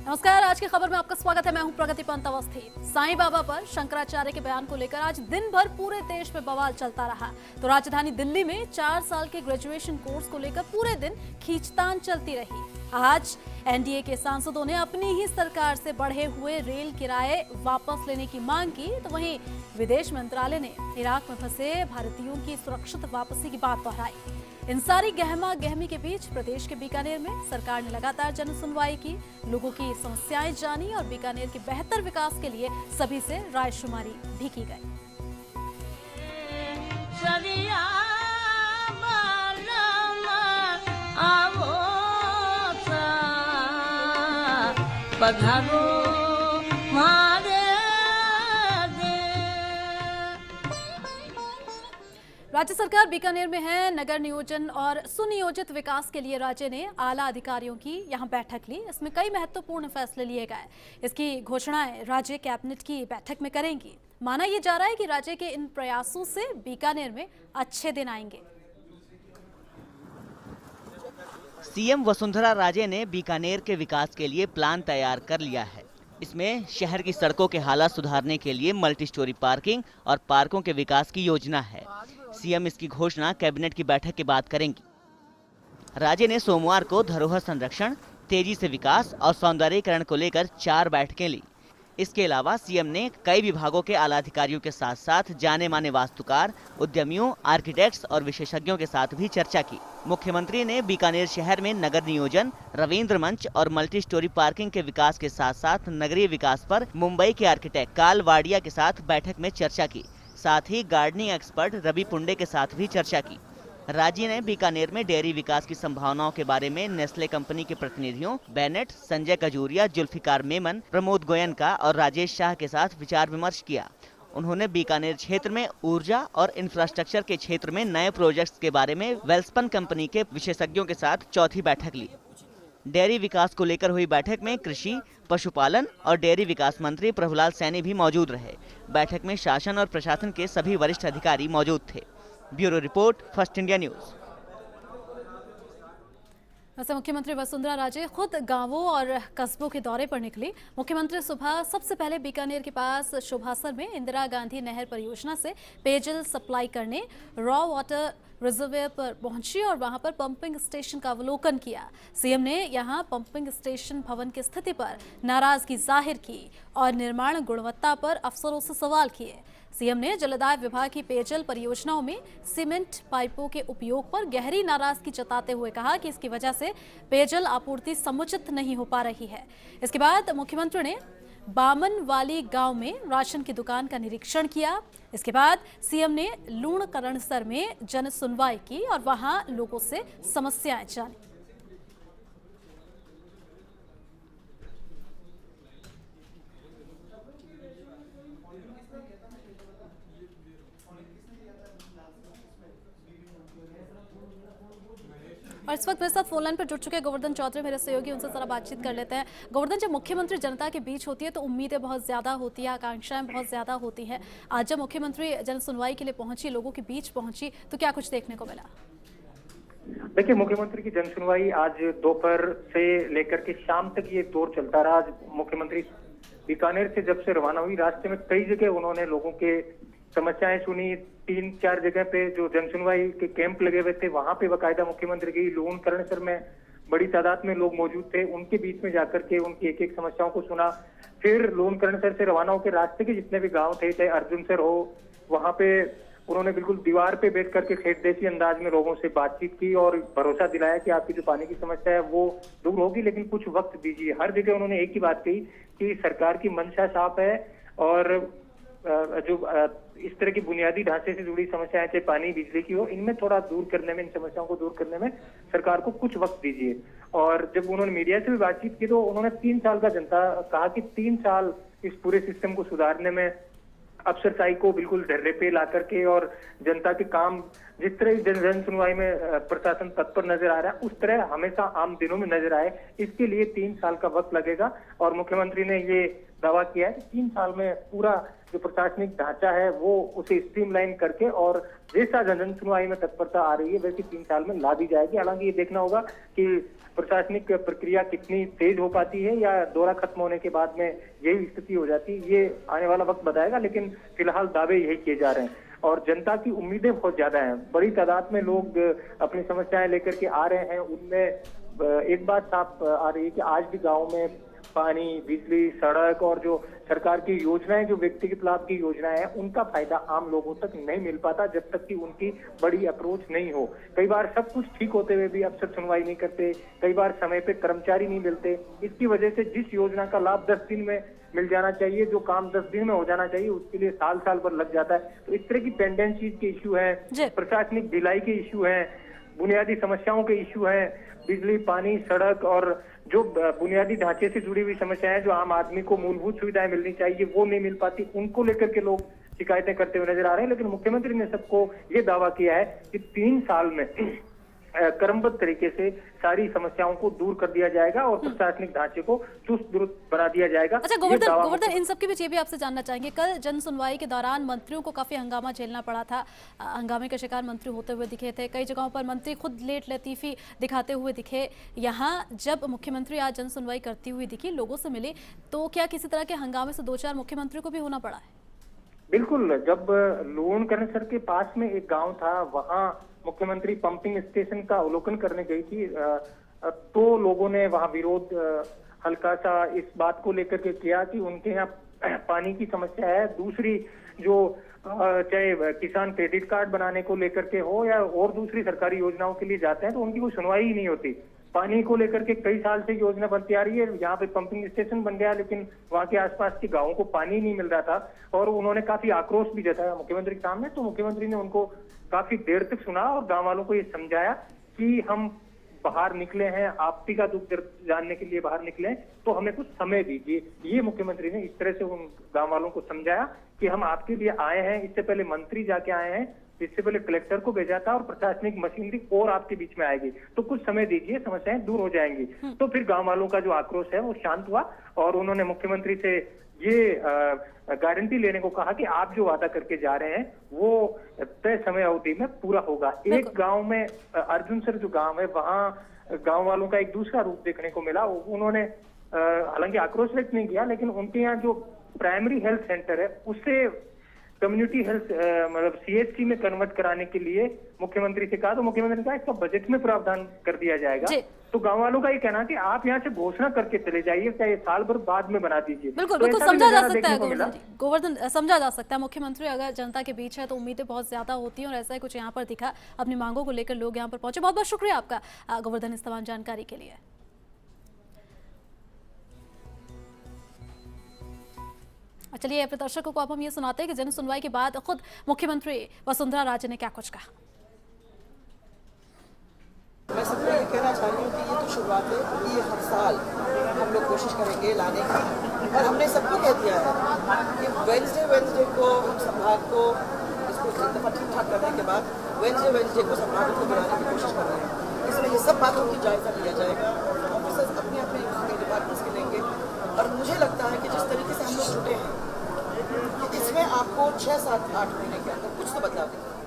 नमस्कार, आज की खबर में आपका स्वागत है। मैं हूं प्रगति पंत अवस्थी। साईं बाबा पर शंकराचार्य के बयान को लेकर आज दिन भर पूरे देश में बवाल चलता रहा। तो राजधानी दिल्ली में 4 साल के ग्रेजुएशन कोर्स को लेकर पूरे दिन खींचतान चलती रही। आज एनडीए के सांसदों ने अपनी ही सरकार से बढ़े हुए रेल किराए वापस लेने की मांग की, तो वहीं विदेश मंत्रालय ने इराक में फंसे भारतीयों की सुरक्षित वापसी की बात दोहराई। इन सारी गहमा गहमी के बीच प्रदेश के बीकानेर में सरकार ने लगातार जन सुनवाई की, लोगों की समस्याएं जानी और बीकानेर के बेहतर विकास के लिए सभी से रायशुमारी भी की गई। राज्य सरकार बीकानेर में है। नगर नियोजन और सुनियोजित विकास के लिए राज्य ने आला अधिकारियों की यहां बैठक ली। इसमें कई महत्वपूर्ण फैसले लिए गए। इसकी घोषणाएं राज्य कैबिनेट की बैठक में करेंगी। माना यह जा रहा है कि राज्य के इन प्रयासों से बीकानेर में अच्छे दिन आएंगे। सीएम वसुंधरा राजे ने बीकानेर के विकास के लिए प्लान तैयार कर लिया है। इसमें शहर की सड़कों के हालात सुधारने के लिए मल्टी स्टोरी पार्किंग और पार्कों के विकास की योजना है। सीएम इसकी घोषणा कैबिनेट की बैठक के बाद करेंगी। राजे ने सोमवार को धरोहर संरक्षण, तेजी से विकास और सौंदर्यीकरण को लेकर 4 बैठकें ली। इसके अलावा सीएम ने कई विभागों के आला अधिकारियों के साथ साथ जाने माने वास्तुकार, उद्यमियों, आर्किटेक्ट्स और विशेषज्ञों के साथ भी चर्चा की। मुख्यमंत्री ने बीकानेर शहर में नगर नियोजन, रविंद्र मंच और मल्टी स्टोरी पार्किंग के विकास के साथ साथ नगरीय विकास पर मुंबई के आर्किटेक्ट काल वाडिया के साथ बैठक में चर्चा की। साथ ही गार्डनिंग एक्सपर्ट रवि पुंडे के साथ भी चर्चा की। राज्य ने बीकानेर में डेयरी विकास की संभावनाओं के बारे में नेस्ले कंपनी के प्रतिनिधियों बेनेट, संजय कजूरिया, जुल्फिकार मेमन, प्रमोद गोयनका और राजेश शाह के साथ विचार विमर्श किया। उन्होंने बीकानेर क्षेत्र में ऊर्जा और इंफ्रास्ट्रक्चर के क्षेत्र में नए प्रोजेक्ट्स के बारे में वेल्सपन कंपनी के विशेषज्ञों के साथ चौथी बैठक ली। डेयरी विकास को लेकर हुई बैठक में कृषि, पशुपालन और डेयरी विकास मंत्री प्रभुलाल सैनी भी मौजूद रहे। बैठक में शासन और प्रशासन के सभी वरिष्ठ अधिकारी मौजूद थे। Bureau report, first India news. वैसे मुख्यमंत्री वसुंधरा राजे खुद गांवों और कस्बों के दौरे पर निकली। मुख्यमंत्री सुबह सबसे पहले बीकानेर के पास शोभासर में इंदिरा गांधी नहर परियोजना से पेयजल सप्लाई करने रॉ वाटर रिजर्वेयर पर पहुंची और वहां पर पंपिंग स्टेशन का अवलोकन किया। सीएम ने यहां पंपिंग स्टेशन भवन की स्थिति पर नाराजगी जाहिर की और निर्माण गुणवत्ता पर अफसरों से सवाल किए। सीएम ने जलदाय विभाग की पेयजल परियोजनाओं में सीमेंट पाइपों के उपयोग पर गहरी नाराजगी जताते हुए कहा कि इसकी वजह से पेयजल आपूर्ति समुचित नहीं हो पा रही है। इसके बाद मुख्यमंत्री ने बामनवाली गांव में राशन की दुकान का निरीक्षण किया। इसके बाद सीएम ने लूणकरणसर में जन सुनवाई की और वहां लोगों से समस्याएं जानी। और इस वक्त मेरे साथ फोन लाइन पर जुड़ चुके हैं गोवर्धन चौधरी, मेरे सहयोगी। उनसे जरा बातचीत कर लेते हैं। गोवर्धन, जब मुख्यमंत्री जनता के बीच होती है तो उम्मीदें बहुत ज्यादा होती है, आकांक्षाएं बहुत ज्यादा होती हैं। आज जब मुख्यमंत्री जन सुनवाई के लिए पहुंची, लोगों के बीच पहुंची, तो क्या कुछ देखने को मिला? देखिए, मुख्यमंत्री की जन सुनवाई आज दोपहर से लेकर के शाम तक ये दौर चलता रहा। आज मुख्यमंत्री बीकानेर से जब से रवाना हुई, रास्ते में कई जगह उन्होंने लोगों के समस्याएं सुनी। 3-4 जगह पे जो जन सुनवाई के कैंप लगे हुए थे, वहां पे बाकायदा मुख्यमंत्री की लूणकरणसर में बड़ी तादाद में लोग मौजूद थे। उनके बीच में जाकर के उनकी एक एक समस्याओं को सुना। फिर लूणकरणसर से रवाना होकर रास्ते के जितने भी गांव थे, चाहे अर्जुनसर हो, वहां पे उन्होंने बिल्कुल दीवार पे बैठ करके खेतदेसी अंदाज में लोगों से बातचीत की और भरोसा दिलाया कि आपकी जो पानी की समस्या है वो दूर होगी, लेकिन कुछ वक्त दीजिए। हर जगह उन्होंने एक ही बात कही कि सरकार की मंशा साफ है और जो इस तरह की बुनियादी ढांचे से जुड़ी समस्याएं, चाहे पानी, बिजली की हो, इनमें थोड़ा दूर करने में, इन समस्याओं को दूर करने में सरकार को कुछ वक्त दीजिए। और जब उन्होंने मीडिया से भी बातचीत की तो उन्होंने 3 साल का जनता कहा कि 3 साल इस पूरे सिस्टम को सुधारने में अफसरशाही को बिल्कुल ढर्रे पे ला करके और जनता के काम जिस तरह जन सुनवाई में प्रशासन तत्पर नजर आ रहा है, उस तरह हमेशा आम दिनों में नजर आए, इसके लिए 3 साल का वक्त लगेगा। और मुख्यमंत्री ने ये दावा किया है कि 3 साल में पूरा जो प्रशासनिक ढांचा है वो उसे स्ट्रीमलाइन करके और जैसा जन सुनवाई में तत्परता आ रही है वैसे 3 साल में ला दी जाएगी। हालांकि ये देखना होगा कि प्रशासनिक प्रक्रिया कितनी तेज हो पाती है या दौरा खत्म होने के बाद में यही स्थिति हो जाती है, ये आने वाला वक्त बताएगा। लेकिन फिलहाल दावे यही किए जा रहे हैं और जनता की उम्मीदें बहुत ज्यादा हैं। बड़ी तादाद में लोग अपनी समस्याएं लेकर के आ रहे हैं। उनमें एक बात साफ आ रही है कि आज भी गाँव में पानी, बिजली, सड़क और जो सरकार की योजनाएं, जो व्यक्तिगत लाभ की योजनाएं हैं, उनका फायदा आम लोगों तक नहीं मिल पाता जब तक कि उनकी बड़ी अप्रोच नहीं हो। कई बार सब कुछ ठीक होते हुए भी अफसर सुनवाई नहीं करते, कई बार समय पे कर्मचारी नहीं मिलते। इसकी वजह से जिस योजना का लाभ 10 दिन में मिल जाना चाहिए, जो काम 10 दिन में हो जाना चाहिए, उसके लिए साल भर लग जाता है। तो इस तरह की पेंडेंसीज के इश्यू है, प्रशासनिक ढिलाई के इश्यू है, बुनियादी समस्याओं के इश्यू है, बिजली, पानी, सड़क और जो बुनियादी ढांचे से जुड़ी हुई समस्याएं, जो आम आदमी को मूलभूत सुविधाएं मिलनी चाहिए वो नहीं मिल पाती, उनको लेकर के लोग शिकायतें करते हुए नजर आ रहे हैं। लेकिन मुख्यमंत्री ने सबको ये दावा किया है कि 3 साल में क्रमबद्ध तरीके से सारी समस्याओं को दूर कर दिया जाएगा और प्रशासनिक ढांचे को चुस्त दुरुस्त बना दिया जाएगा। अच्छा गोवर्धन, इन सब के बीच ये भी आपसे जानना चाहेंगे, कल जन सुनवाई के दौरान मंत्रियों को काफी हंगामा झेलना पड़ा था, हंगामे का शिकार मंत्री होते हुए दिखे थे, कई जगहों पर मंत्री खुद लेट लतीफी दिखाते हुए दिखे। यहाँ जब मुख्यमंत्री आज जन सुनवाई करती हुई दिखी, लोगों से मिली, तो क्या किसी तरह के हंगामे से 2-4 मुख्यमंत्री को भी होना पड़ा है? बिल्कुल, जब लूणकरणसर के पास में एक गांव था, वहां मुख्यमंत्री पंपिंग स्टेशन का अवलोकन करने गई थी, तो लोगों ने वहां विरोध हल्का सा इस बात को लेकर के किया कि उनके यहाँ पानी की समस्या है। दूसरी जो चाहे किसान क्रेडिट कार्ड बनाने को लेकर के हो या और दूसरी सरकारी योजनाओं के लिए जाते हैं तो उनकी कोई सुनवाई ही नहीं होती। पानी को लेकर के कई साल से योजना बनती आ रही है, यहाँ पे पंपिंग स्टेशन बन गया लेकिन वहाँ के आसपास के गांवों को पानी नहीं मिल रहा था और उन्होंने काफी आक्रोश भी जताया मुख्यमंत्री के सामने। तो मुख्यमंत्री ने उनको काफी देर तक सुना और गांव वालों को ये समझाया कि हम बाहर निकले हैं, आपसी का दुख जानने के लिए बाहर निकले, तो हमें कुछ समय दीजिए। ये मुख्यमंत्री ने इस तरह से उन गांव वालों को समझाया कि हम आपके लिए आए हैं। इससे पहले मंत्री जाके आए हैं, इससे पहले कलेक्टर को भेजा था और प्रशासनिक मशीनरी और आपके बीच में आएगी, तो कुछ समय दीजिए, समस्याएं दूर हो जाएंगी। तो फिर गांव वालों का जो आक्रोश है वो शांत हुआ और उन्होंने मुख्यमंत्री से ये गारंटी लेने को कहा कि आप जो वादा करके जा रहे हैं वो तय समय अवधि में पूरा होगा। एक गांव में अर्जुनसर जो गांव है, वहां गांव वालों का एक दूसरा रूप देखने को मिला। उन्होंने हालांकि आक्रोश व्यक्त नहीं किया, लेकिन उनके यहाँ जो प्राइमरी हेल्थ सेंटर है उसे कम्युनिटी हेल्थ मतलब CHC में कन्वर्ट कराने के लिए मुख्यमंत्री से कहा, तो मुख्यमंत्री ने कहा इसका बजट में प्रावधान कर दिया जाएगा। तो गांव वालों का ये कहना कि आप यहाँ से घोषणा करके चले जाइए, चाहे साल भर बाद में बना दीजिए। बिल्कुल, बिल्कुल समझा जा सकता है गोवर्धन, समझा जा सकता है। मुख्यमंत्री अगर जनता के बीच है तो उम्मीदें बहुत ज्यादा होती हैं और ऐसा ही कुछ यहाँ पर दिखा। अपनी मांगों को लेकर लोग यहाँ पर पहुंचे। बहुत बहुत शुक्रिया आपका गोवर्धन इस तमाम जानकारी के लिए। चलिए अपने दर्शकों को अब हम ये सुनाते हैं कि जन सुनवाई के बाद खुद मुख्यमंत्री वसुंधरा राजे ने क्या कुछ कहा। मैं सबको ये कहना चाह रही हूँ कि ये तो शुरुआत है, ये हर साल हम लोग कोशिश करेंगे लाने की और हमने सबको कह दिया है कि वेंसडे को संभाग को इसको एक दफा ठीक ठाक करने के बाद वेंसडे को संभाग को बुलाने की कोशिश कर रहे हैं। इसमें ये सब बातों की जायजा लिया जाएगा, ऑफिसर्स अपने अपने डिपार्टमेंट्स के लेंगे और मुझे लगता है कि जिस तरीके से हम लोग जुटे हैं इसमें आपको 6, 7, 8 महीने के अंदर कुछ तो बदलाव दिखेगा।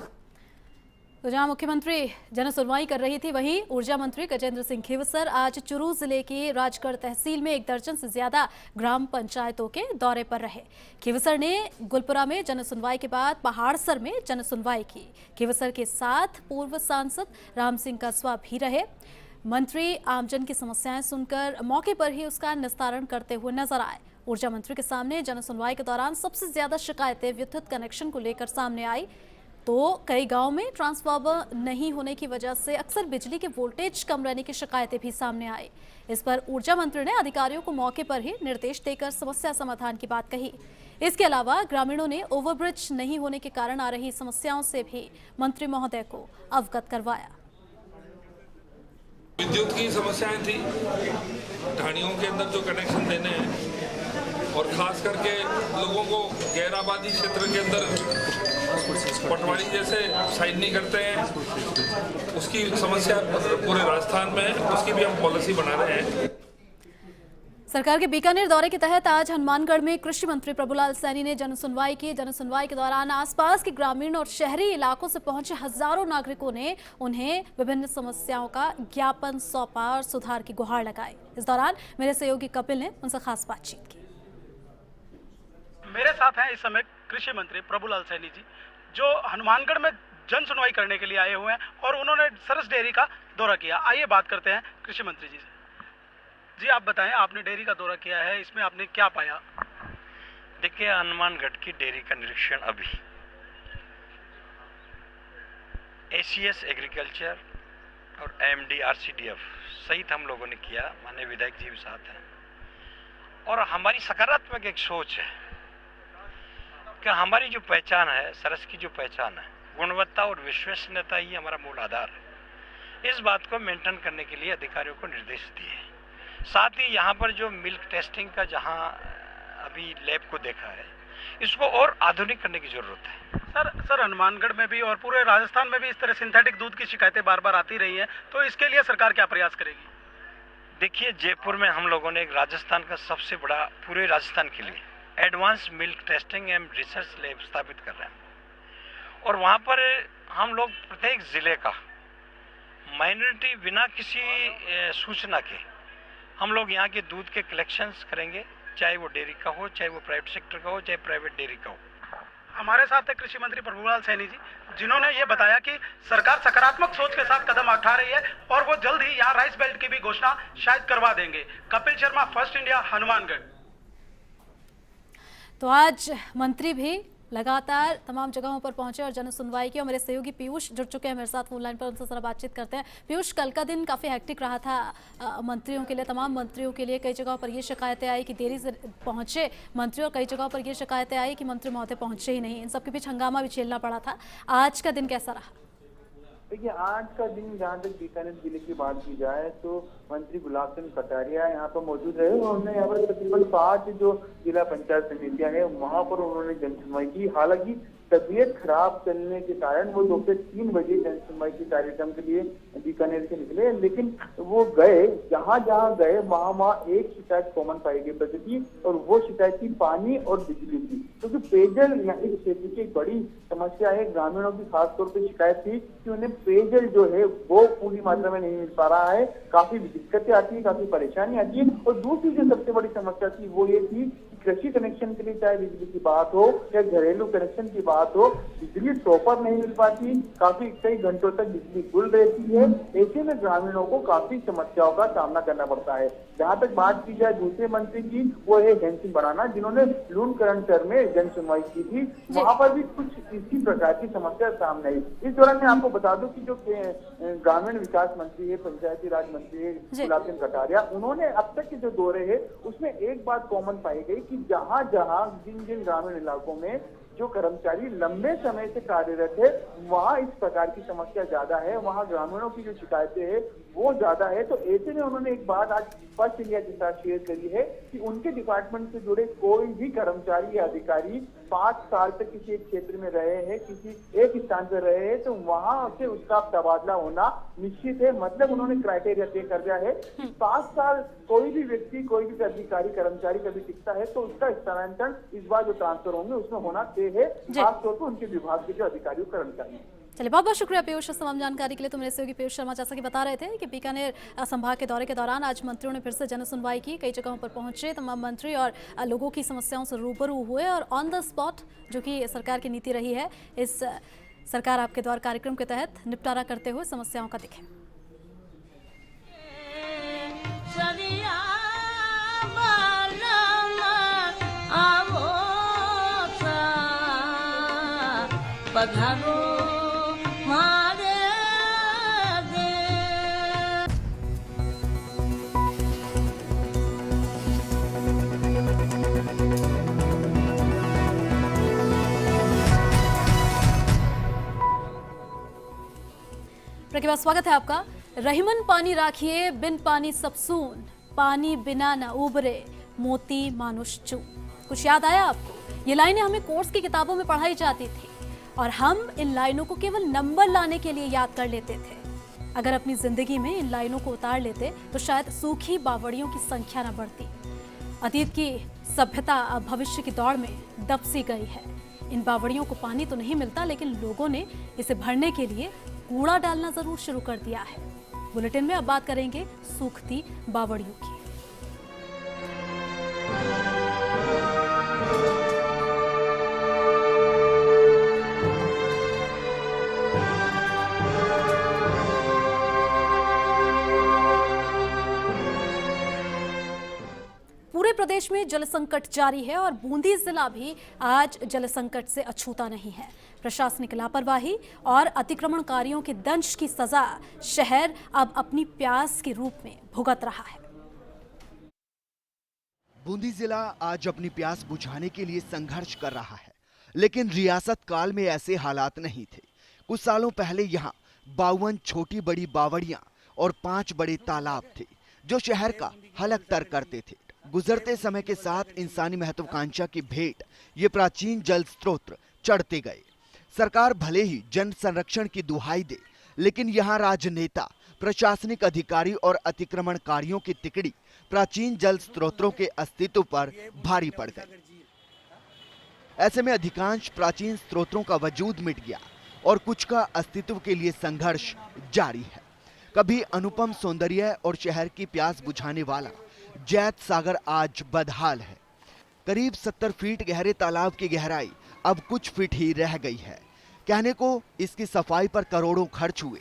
तो जहां मुख्यमंत्री जन सुनवाई कर रही थी, वहीं ऊर्जा मंत्री गजेंद्र सिंह खीवसर आज चुरू जिले की राजगढ़ तहसील में 1 दर्जन से ज्यादा ग्राम पंचायतों के दौरे पर रहे। खीवसर ने गुलपुरा में जन सुनवाई के बाद पहाड़सर में जन सुनवाई की। खीवसर के साथ पूर्व सांसद राम सिंह कस्वा भी रहे। मंत्री आमजन की समस्याएं सुनकर मौके पर ही उसका निस्तारण करते हुए नजर आए। ऊर्जा मंत्री के सामने जन सुनवाई के दौरान सबसे ज्यादा शिकायतें विद्युत कनेक्शन को लेकर सामने आई। तो कई गांव में ट्रांसफार्मर नहीं होने की वजह से अक्सर बिजली के वोल्टेज कम रहने की शिकायतें भी सामने आई। इस पर ऊर्जा मंत्री ने अधिकारियों को मौके पर ही निर्देश देकर समस्या समाधान की बात कही। इसके अलावा ग्रामीणों ने ओवरब्रिज नहीं होने के कारण आ रही समस्याओं से भी मंत्री महोदय को अवगत करवाया। विद्युत की समस्याएं थी, ढाणियों के अंदर जो कनेक्शन देने हैं और खास करके लोगों को गैर आबादी क्षेत्र के अंदर पटवारी जैसे साइन नहीं करते हैं, उसकी समस्या पूरे राजस्थान में है, उसकी भी हम पॉलिसी बना रहे हैं। सरकार के बीकानेर दौरे के तहत आज हनुमानगढ़ में कृषि मंत्री प्रभुलाल सैनी ने जनसुनवाई की। जनसुनवाई के दौरान आसपास के ग्रामीण और शहरी इलाकों से पहुंचे हजारों नागरिकों ने उन्हें विभिन्न समस्याओं का ज्ञापन सौंपा और सुधार की गुहार लगाई। इस दौरान मेरे सहयोगी कपिल ने उनसे खास बातचीत की। मेरे साथ हैं इस समय कृषि मंत्री प्रभुलाल सैनी जी, जो हनुमानगढ़ में जन सुनवाई करने के लिए आए हुए हैं और उन्होंने सरस डेयरी का दौरा किया। आइए बात करते हैं कृषि मंत्री जी से। जी आप बताएं, आपने डेयरी का दौरा किया है, इसमें आपने क्या पाया? देखिए, हनुमानगढ़ की डेयरी का निरीक्षण अभी एसीएस एग्रीकल्चर और एमडी आरसीडीएफ सहित हम लोगों ने किया। माननीय विधायक जी भी साथ हैं और हमारी सकारात्मक एक सोच है कि हमारी जो पहचान है, सरस की जो पहचान है, गुणवत्ता और विश्वसनीयता ही हमारा मूल आधार है। इस बात को मेंटेन करने के लिए अधिकारियों को निर्देश दिए। साथ ही यहाँ पर जो मिल्क टेस्टिंग का जहाँ अभी लैब को देखा है, इसको और आधुनिक करने की जरूरत है। सर हनुमानगढ़ में भी और पूरे राजस्थान में भी इस तरह सिंथेटिक दूध की शिकायतें बार बार आती रही हैं, तो इसके लिए सरकार क्या प्रयास करेगी? देखिए, जयपुर में हम लोगों ने एक राजस्थान का सबसे बड़ा, पूरे राजस्थान के लिए advance milk testing and research lab स्थापित कर रहे हैं और वहाँ पर हम लोग प्रत्येक जिले का माइनॉरिटी बिना किसी सूचना के हम लोग यहाँ के दूध के कलेक्शंस करेंगे, चाहे वो डेयरी का हो, चाहे वो प्राइवेट सेक्टर का हो, चाहे प्राइवेट डेयरी का हो। हमारे साथ है कृषि मंत्री प्रभुलाल सैनी जी, जिन्होंने ये बताया कि सरकार सकारात्मक सोच के साथ कदम उठा रही है और वो जल्द ही यहाँ राइस बेल्ट की भी घोषणा शायद करवा देंगे। Kapil Sharma, first India, Hanumangarh. तो आज मंत्री भी लगातार तमाम जगहों पर पहुंचे और जन सुनवाई की और मेरे सहयोगी पीयूष जुड़ चुके हैं मेरे साथ फोन लाइन पर, उनसे जरा बातचीत करते हैं। पीयूष, कल का दिन काफ़ी हेक्टिक रहा था मंत्रियों के लिए, तमाम मंत्रियों के लिए। कई जगहों पर ये शिकायतें आई कि देरी से पहुंचे मंत्री और कई जगहों पर ये शिकायतें आई कि मंत्री महोदय पहुंचे ही नहीं। इन सब के बीच हंगामा भी झेलना पड़ा था। आज का दिन कैसा रहा? देखिए, आज का दिन जहाँ तक बीकानेर जिले की बात की जाए तो मंत्री गुलाब चंद कटारिया यहाँ पर मौजूद रहे। उन्होंने यहाँ पर तकरीबन 5 जो जिला पंचायत समितियां हैं वहां पर उन्होंने जनसुनवाई की। हालांकि तबीयत खराब चलने के कारण वो दोपहर 3 बजे जनसुनवाई के कार्यक्रम के लिए बीकानेर से निकले, लेकिन वो गए, जहाँ जहाँ गए वहाँ एक शिकायत कॉमन पाई गई प्रगति, और वो शिकायत थी पानी और बिजली की। क्योंकि पेयजल यहाँ इस क्षेत्र की एक बड़ी समस्या है। ग्रामीणों की खासतौर पर शिकायत थी कि उन्हें पेयजल जो है वो पूरी मात्रा में नहीं मिल पा रहा है, काफी दिक्कतें आती है, काफी परेशानी आती है। और दूसरी जो सबसे बड़ी समस्या थी वो ये थी कृषि कनेक्शन के लिए चाहे बिजली की बात हो या घरेलू कनेक्शन की बात हो, बिजली प्रॉपर नहीं मिल पाती, काफी कई घंटों तक बिजली गुल रहती है। ऐसे में ग्रामीणों को काफी समस्याओं का सामना करना पड़ता है। जहाँ तक बात की जाए दूसरे मंत्री की, वो है जयंत सिंह भड़ाना, जिन्होंने लूणकरणसर में जन सुनवाई की थी। वहां पर भी कुछ इसी प्रकार की समस्या सामने आई। इस दौरान मैं आपको बता दूं कि जो ग्रामीण विकास मंत्री है, पंचायती राज मंत्री है गुलाब चंद कटारिया, उन्होंने अब तक के जो दौरे है उसमें एक बात कॉमन पाई गई कि जहां जहां जिन जिन ग्रामीण इलाकों में जो कर्मचारी लंबे समय से कार्यरत है वहां इस प्रकार की समस्या ज्यादा है, वहां ग्रामीणों की जो शिकायतें है वो ज्यादा है। तो ऐसे में उन्होंने एक बात आज फर्स्ट इंडिया के साथ शेयर करी है कि उनके डिपार्टमेंट से जुड़े कोई भी कर्मचारी या अधिकारी 5 साल तक किसी एक क्षेत्र में रहे हैं, किसी एक स्थान पर रहे हैं, तो वहां से उसका तबादला होना निश्चित है। मतलब उन्होंने क्राइटेरिया तय कर दिया है कि 5 साल कोई भी व्यक्ति, कोई भी अधिकारी, कर्मचारी कभी टिकता है तो उसका स्थानांतरण इस बार जो ट्रांसफर होंगे उसमें होना तय है, खासतौर पर उनके विभाग के जो अधिकारी कर्मचारी। चलिए, बहुत बहुत शुक्रिया पीयूष तमाम जानकारी के लिए। तो मेरे सहयोगी पीयूष शर्मा जैसा कि बता रहे थे कि बीकानेर संभाग के दौरे के दौरान आज मंत्रियों ने फिर से जन सुनवाई की। कई जगहों पर पहुंचे तमाम मंत्री और लोगों की समस्याओं से रूबरू हुए और ऑन द स्पॉट, जो कि सरकार की नीति रही है, इस सरकार आपके द्वार कार्यक्रम के तहत निपटारा करते हुए समस्याओं का दिखे। प्रतिभा, स्वागत है आपका। रहीमन पानी राखिए, बिन पानी सब सून, पानी बिना न उबरे, मोती मानुष चून। कुछ याद आया आपको? ये लाइनें हमें कोर्स की किताबों में पढ़ाई जाती थी और हम इन लाइनों को केवल नंबर लाने के लिए याद कर लेते थे। अगर अपनी जिंदगी में इन लाइनों को उतार लेते तो शायद सूखी बावड़ियों की संख्या न बढ़ती। अतीत की सभ्यता अब भविष्य की दौड़ में दबसी गई है। इन बावड़ियों को पानी तो नहीं मिलता, लेकिन लोगों ने इसे भरने के लिए कूड़ा डालना जरूर शुरू कर दिया है। बुलेटिन में अब बात करेंगे सूखती बावड़ियों की। पूरे प्रदेश में जल संकट जारी है और बूंदी जिला भी आज जल संकट से अछूता नहीं है। प्रशासनिक लापरवाही और अतिक्रमणकारियों के दंश की सजा शहर अब अपनी प्यास के रूप में भुगत रहा है। बूंदी जिला आज अपनी प्यास बुझाने के लिए संघर्ष कर रहा है, लेकिन रियासत काल में ऐसे हालात नहीं थे। कुछ सालों पहले यहाँ 52 छोटी बड़ी बावड़ियां और 5 बड़े तालाब थे जो शहर का हलक तर करते थे। गुजरते समय के साथ इंसानी महत्वाकांक्षा की भेंट ये प्राचीन जल स्रोत चढ़ते गए। सरकार भले ही जन संरक्षण की दुहाई दे, लेकिन यहाँ राजनेता, प्रशासनिक अधिकारी और अतिक्रमणकारियों की तिकड़ी प्राचीन जल स्रोतों के अस्तित्व पर भारी पड़ गई। ऐसे में अधिकांश प्राचीन स्रोतों का वजूद मिट गया और कुछ का अस्तित्व के लिए संघर्ष जारी है। कभी अनुपम सौंदर्य और शहर की प्यास बुझाने वाला जैत सागर आज बदहाल है। करीब 70 फीट गहरे तालाब की गहराई अब कुछ फीट ही रह गई है। कहने को इसकी सफाई पर करोड़ों खर्च हुए,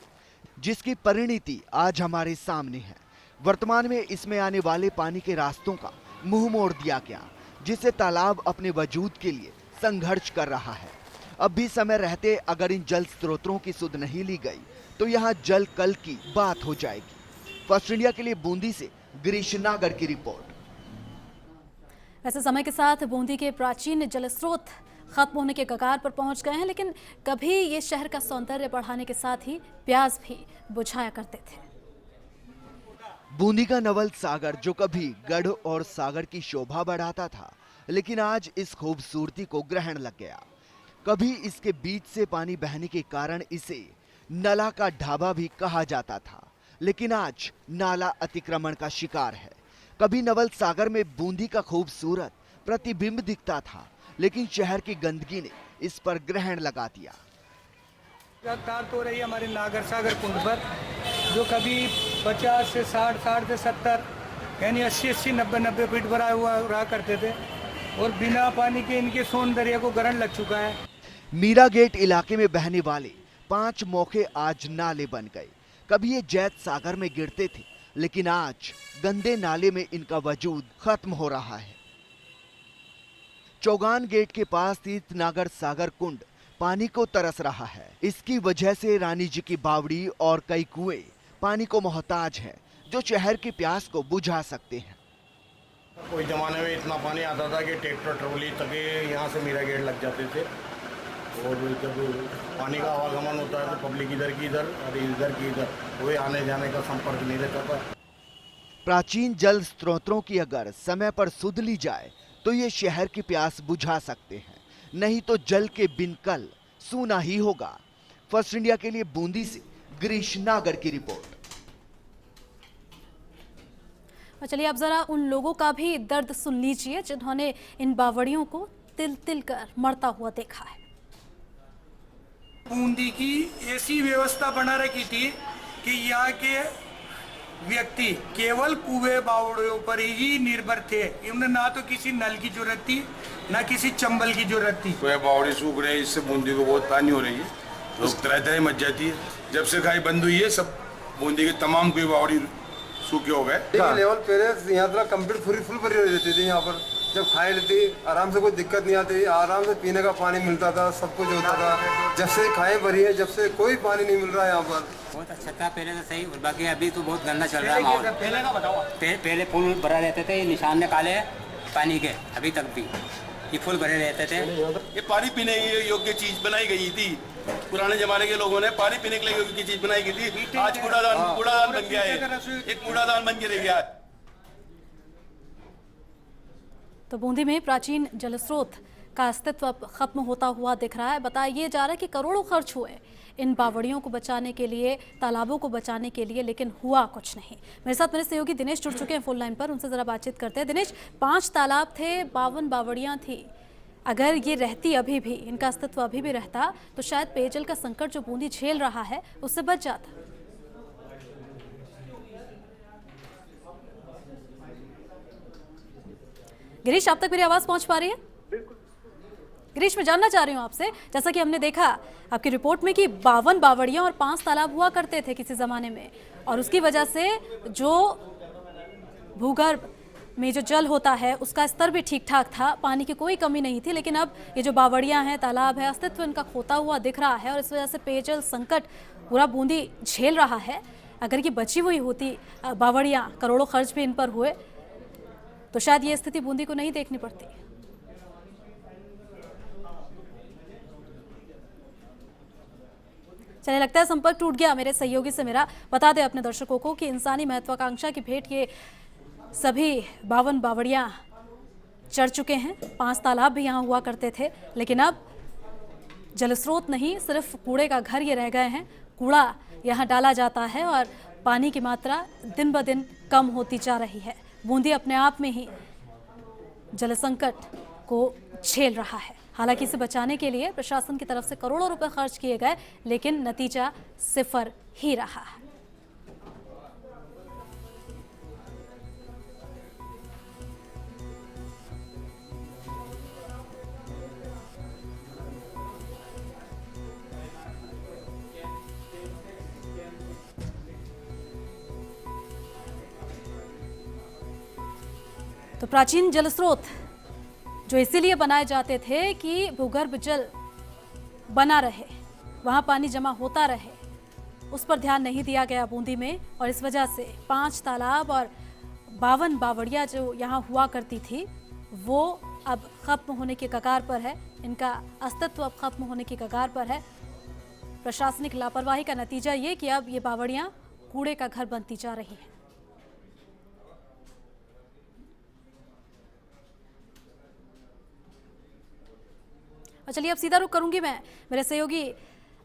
जिसकी परिणति आज हमारे सामने है। वर्तमान में इसमें आने वाले पानी के रास्तों का मुंह मोड़ दिया गया, जिससे तालाब अपने वजूद के लिए संघर्ष कर रहा है। अब भी समय रहते अगर इन जल स्रोतों की सुध नहीं ली गई तो यहाँ जल कल की बात हो जाएगी। फर्स्ट इंडिया के लिए बूंदी से गिरीश नागर की रिपोर्ट। वैसे समय के साथ बूंदी के प्राचीन जल स्रोत खत्म होने के कगार पर पहुंच गए हैं, लेकिन कभी ये शहर का सौंदर्य बढ़ाने के साथ ही प्यास भी बुझाया करते थे। बूंदी का नवल सागर जो कभी गढ़ और सागर की शोभा बढ़ाता था, लेकिन आज इस खूबसूरती को ग्रहण लग गया। कभी इसके बीच से पानी बहने के कारण इसे नला का ढाबा भी कहा जाता था, लेकिन आज नाला अतिक्रमण का शिकार है। कभी नवल सागर में बूंदी का खूबसूरत प्रतिबिंब दिखता था, लेकिन शहर की गंदगी ने इस पर ग्रहण लगा दिया। रफ्तार तो रही हमारे नागर सागर कुंड पर, जो कभी 50 से 60 से 70 यानी 80 90 फीट भरा हुआ रहा करते थे, और बिना पानी के इनके सौंदर्य को ग्रहण लग चुका है। मीरा गेट इलाके में बहने वाले 5 मौके आज नाले बन गए। कभी ये जैत सागर में गिरते थे, लेकिन आज गंदे नाले में इनका वजूद खत्म हो रहा है। चौगान गेट के पास तीर्थ नागर सागर कुंड पानी को तरस रहा है। इसकी वजह से रानी जी की बावड़ी और कई कुएं पानी को मोहताज हैं, जो शहर की प्यास को बुझा सकते हैं। कोई जमाने में इतना पानी आता था कि ट्रैक्टर ट्रॉली तक यहाँ से मीरा गेट लग जाते थे, और जब पानी का आवागमन होता है तो पब्लिक इधर की इधर और इधर की इधर, कोई आने जाने का संपर्क नहीं रहता था। प्राचीन जल स्रोतों की अगर समय पर सुध ली जाए तो ये शहर की प्यास बुझा सकते हैं, नहीं तो जल के बिन कल सूना ही होगा। फर्स्ट इंडिया के लिए बूंदी से गिरीश नागर की रिपोर्ट। चलिए अब जरा उन लोगों का भी दर्द सुन लीजिए जिन्होंने इन बावड़ियों को तिल तिल कर मरता हुआ देखा है। बूंदी की ऐसी व्यवस्था बना रखी थी कि यहाँ के व्यक्ति केवल कुएं बावड़ियों पर ही निर्भर थे। इन्हें ना तो किसी नल की जरूरत थी, ना किसी चंबल की जरूरत थी। कुएं बावड़ी सूख रहे हैं, इससे बूंदी को बहुत पानी हो रही है, लोग तरह मच जाती है। जब से खाई बंद हुई है, सब बूंदी के तमाम कुएं बावड़ी सूखे हो गए। लेवल पहले यहाँ थोड़ा कंप्लीट फुल भरी रहती थी। यहाँ पर जब खाई लेती आराम से, कोई दिक्कत नहीं आती, आराम से पीने का पानी मिलता था, सब कुछ होता था। जब से खाएं भरी है, जब से कोई पानी नहीं मिल रहा है यहाँ पर। बहुत अच्छा था पहले तो सही, बाकी अभी तो बहुत गंदा चल रहा है माहौल। पहले का बताओ। पहले फूल भरा रहते थे, निशान ने काले पानी के, अभी तक भी ये फूल भरे रहते थे। ये पानी पीने योग्य चीज बनाई गई थी। पुराने जमाने के लोगों ने पानी पीने के लिए योग्य चीज बनाई गई थी। आज कूड़ादान बन गया है, एक कूड़ादान बन के रह गया है। तो बूंदी में प्राचीन जल स्रोत का अस्तित्व अब खत्म होता हुआ दिख रहा है। बताया जा रहा है कि करोड़ों खर्च हुए इन बावड़ियों को बचाने के लिए, तालाबों को बचाने के लिए, लेकिन हुआ कुछ नहीं। मेरे साथ मेरे सहयोगी दिनेश जुड़ चुके हैं फोन लाइन पर, उनसे जरा बातचीत करते हैं। दिनेश, 5 तालाब थे, 52 बावड़ियां थी। अगर ये रहती अभी भी, इनका अस्तित्व अभी भी रहता, तो शायद पेयजल का संकट जो बूंदी झेल रहा है उससे बच जाता। गिरीश, आप तक मेरी आवाज पहुंच पा रही है? गिरीश, मैं जानना चाह रही हूँ आपसे, जैसा कि हमने देखा आपकी रिपोर्ट में कि 52 बावड़ियां और 5 तालाब हुआ करते थे किसी जमाने में, और उसकी वजह से जो भूगर्भ में जो जल होता है उसका स्तर भी ठीक ठाक था, पानी की कोई कमी नहीं थी। लेकिन अब ये जो बावड़ियां हैं, तालाब है, अस्तित्व इनका खोता हुआ दिख रहा है और इस वजह से पेयजल संकट पूरा बूंदी झेल रहा है। अगर ये बची हुई होती बावड़ियां, करोड़ों खर्च भी इन पर हुए, तो शायद ये स्थिति बूंदी को नहीं देखनी पड़ती। चलिए, लगता है संपर्क टूट गया मेरे सहयोगी से मेरा। बता दें अपने दर्शकों को कि इंसानी महत्वाकांक्षा की भेंट ये सभी 52 बावड़ियां चढ़ चुके हैं। 5 तालाब भी यहाँ हुआ करते थे, लेकिन अब जलस्रोत नहीं, सिर्फ कूड़े का घर ये रह गए हैं। कूड़ा यहाँ डाला जाता है और पानी की मात्रा दिन ब दिन कम होती जा रही है। बूंदी अपने आप में ही जल संकट को झेल रहा है। हालांकि इसे बचाने के लिए प्रशासन की तरफ से करोड़ों रुपए खर्च किए गए, लेकिन नतीजा सिफर ही रहा है। तो प्राचीन जल स्रोत जो इसीलिए बनाए जाते थे कि भूगर्भ जल बना रहे, वहां पानी जमा होता रहे, उस पर ध्यान नहीं दिया गया बूंदी में, और इस वजह से 5 तालाब और 52 बावड़ियां जो यहाँ हुआ करती थी वो अब खत्म होने की कगार पर है। इनका अस्तित्व अब खत्म होने की कगार पर है। प्रशासनिक लापरवाही का नतीजा ये कि अब ये बावड़ियां कूड़े का घर बनती जा रही हैं। चलिए, अब सीधा रुख करूंगी मैं मेरे सहयोगी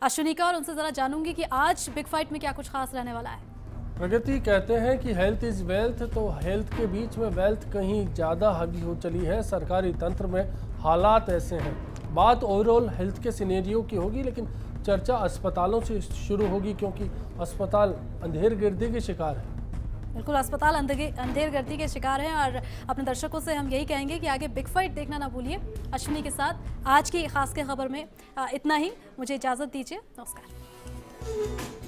अश्विनी का और उनसे जरा जानूंगी कि आज बिग फाइट में क्या कुछ खास रहने वाला है। प्रगति कहते हैं कि हेल्थ इज वेल्थ, तो हेल्थ के बीच में वेल्थ कहीं ज़्यादा हावी हो चली है। सरकारी तंत्र में हालात ऐसे हैं। बात ओवरऑल हेल्थ के सिनेरियो की होगी, लेकिन चर्चा अस्पतालों से शुरू होगी, क्योंकि अस्पताल अंधेरगर्दी के शिकार है। बिल्कुल, अस्पताल अंधेरगर्दी के शिकार हैं, और अपने दर्शकों से हम यही कहेंगे कि आगे बिग फाइट देखना ना भूलिए। अश्विनी के साथ आज की खास के खबर में इतना ही। मुझे इजाज़त दीजिए। नमस्कार।